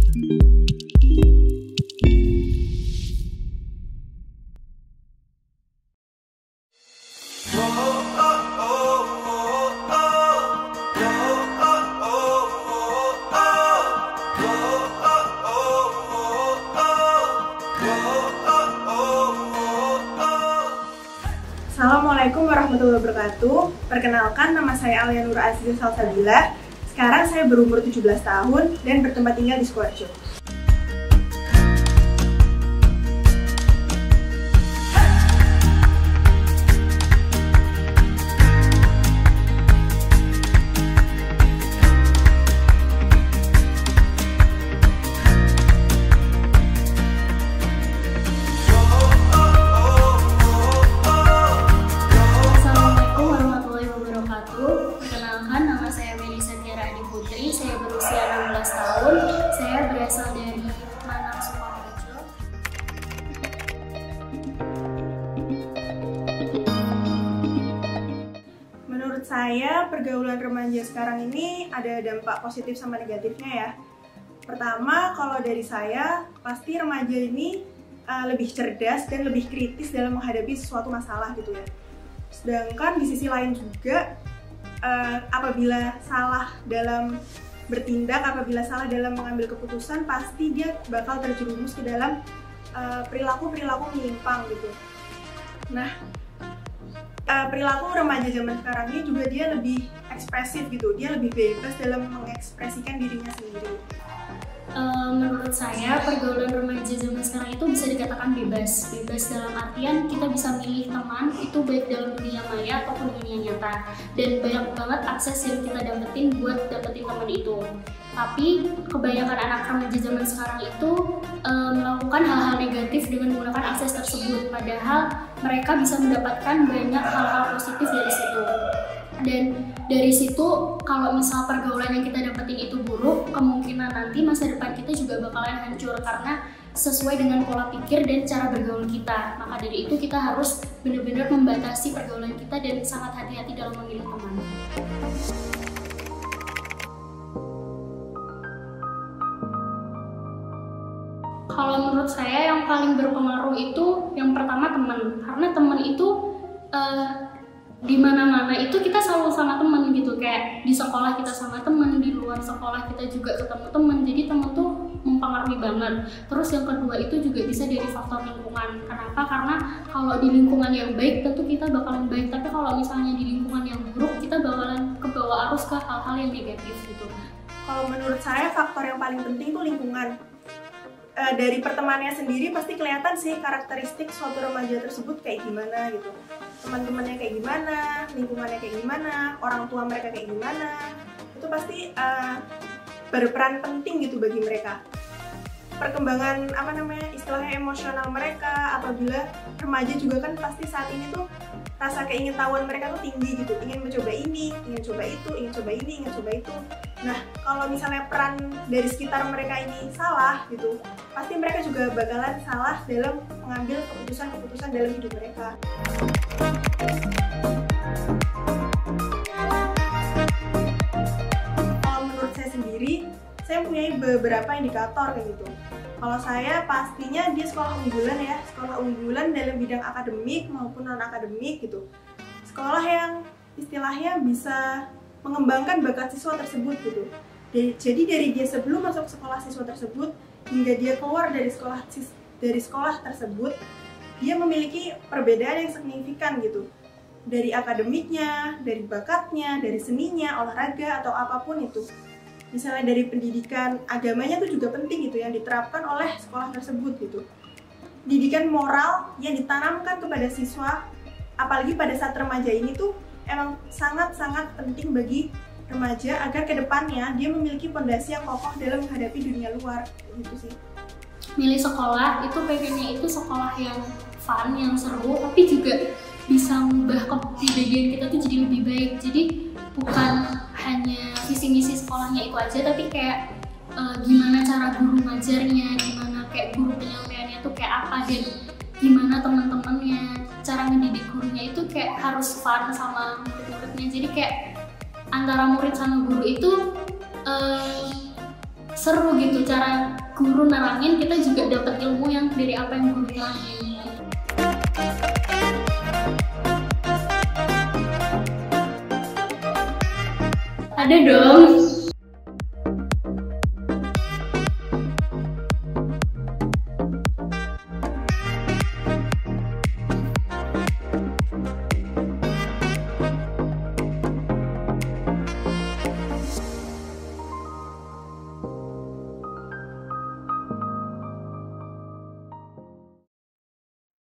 Assalamualaikum warahmatullahi wabarakatuh. Perkenalkan, nama saya Alia Nur Aziza Salsabila. Sekarang saya berumur 17 tahun dan bertempat tinggal di Sidoarjo. Perkenalkan, nama saya Melisa Tiara Adi Putri, saya berusia 16 tahun, saya berasal dari Manang, Sukoharjo. Menurut saya, pergaulan remaja sekarang ini ada dampak positif sama negatifnya ya. Pertama, kalau dari saya, pasti remaja ini lebih cerdas dan lebih kritis dalam menghadapi suatu masalah gitu ya. Sedangkan di sisi lain juga, apabila salah dalam bertindak, apabila salah dalam mengambil keputusan, pasti dia bakal terjerumus ke dalam perilaku-perilaku menyimpang gitu. Nah, perilaku remaja zaman sekarang ini juga dia lebih ekspresif gitu, dia lebih bebas dalam mengekspresikan dirinya sendiri. Menurut saya, pergaulan remaja zaman sekarang itu bisa dikatakan bebas. Bebas dalam artian kita bisa milih teman, itu baik dalam dunia maya ataupun dunia nyata. Dan banyak banget akses yang kita dapetin buat dapetin teman itu. Tapi kebanyakan anak remaja zaman sekarang itu melakukan hal-hal negatif dengan menggunakan akses tersebut. Padahal mereka bisa mendapatkan banyak hal-hal positif dari situ. Dan dari situ, kalau misal pergaulan yang kita dapetin itu buruk, kemungkinan nanti masa depan kita juga bakalan hancur karena sesuai dengan pola pikir dan cara bergaul kita. Maka dari itu kita harus benar-benar membatasi pergaulan kita dan sangat hati-hati dalam memilih teman. Kalau menurut saya yang paling berpengaruh itu yang pertama teman, karena teman itu di mana-mana itu kita selalu sama temen gitu, kayak di sekolah kita sama temen, di luar sekolah kita juga ketemu temen, jadi temen tuh mempengaruhi banget. Terus yang kedua itu juga bisa dari faktor lingkungan. Kenapa? Karena kalau di lingkungan yang baik tentu kita bakalan baik, tapi kalau misalnya di lingkungan yang buruk kita bakalan kebawa arus ke hal-hal yang negatif gitu. Kalau menurut saya faktor yang paling penting itu lingkungan. Dari pertemanannya sendiri pasti kelihatan sih karakteristik suatu remaja tersebut kayak gimana gitu. Teman-temannya kayak gimana, lingkungannya kayak gimana, orang tua mereka kayak gimana. Itu pasti berperan penting gitu bagi mereka. Perkembangan istilahnya emosional mereka, apabila remaja juga kan pasti saat ini tuh rasa keingintahuan mereka tuh tinggi gitu, ingin mencoba ini, ingin coba itu, ingin coba ini, ingin coba itu. Nah, kalau misalnya peran dari sekitar mereka ini salah gitu, pasti mereka juga bakalan salah dalam mengambil keputusan-keputusan dalam hidup mereka. Kalau menurut saya sendiri, saya punya beberapa indikator kayak gitu. Kalau saya pastinya dia sekolah unggulan ya, sekolah unggulan dalam bidang akademik maupun non-akademik gitu. Sekolah yang istilahnya bisa mengembangkan bakat siswa tersebut gitu. Jadi dari dia sebelum masuk sekolah siswa tersebut hingga dia keluar dari sekolah tersebut, dia memiliki perbedaan yang signifikan gitu. Dari akademiknya, dari bakatnya, dari seninya, olahraga atau apapun itu. Misalnya dari pendidikan agamanya itu juga penting gitu yang diterapkan oleh sekolah tersebut gitu. Didikan moral yang ditanamkan kepada siswa, apalagi pada saat remaja ini tuh emang sangat-sangat penting bagi remaja agar kedepannya dia memiliki pondasi yang kokoh dalam menghadapi dunia luar gitu sih. Milih sekolah itu pengennya itu sekolah yang fun, yang seru, tapi juga bisa mengubah kepribadian kita tuh jadi lebih baik. Jadi bukan hanya visi-misi sekolahnya itu aja, tapi kayak gimana cara guru ngajarnya, gimana kayak guru penyampaiannya tuh kayak apa, dan gimana teman-temannya, cara mendidik gurunya itu kayak harus fun sama murid-muridnya. Jadi kayak antara murid sama guru itu seru gitu cara guru nerangin, kita juga dapat ilmu yang dari apa yang guru terangin. Ada dong.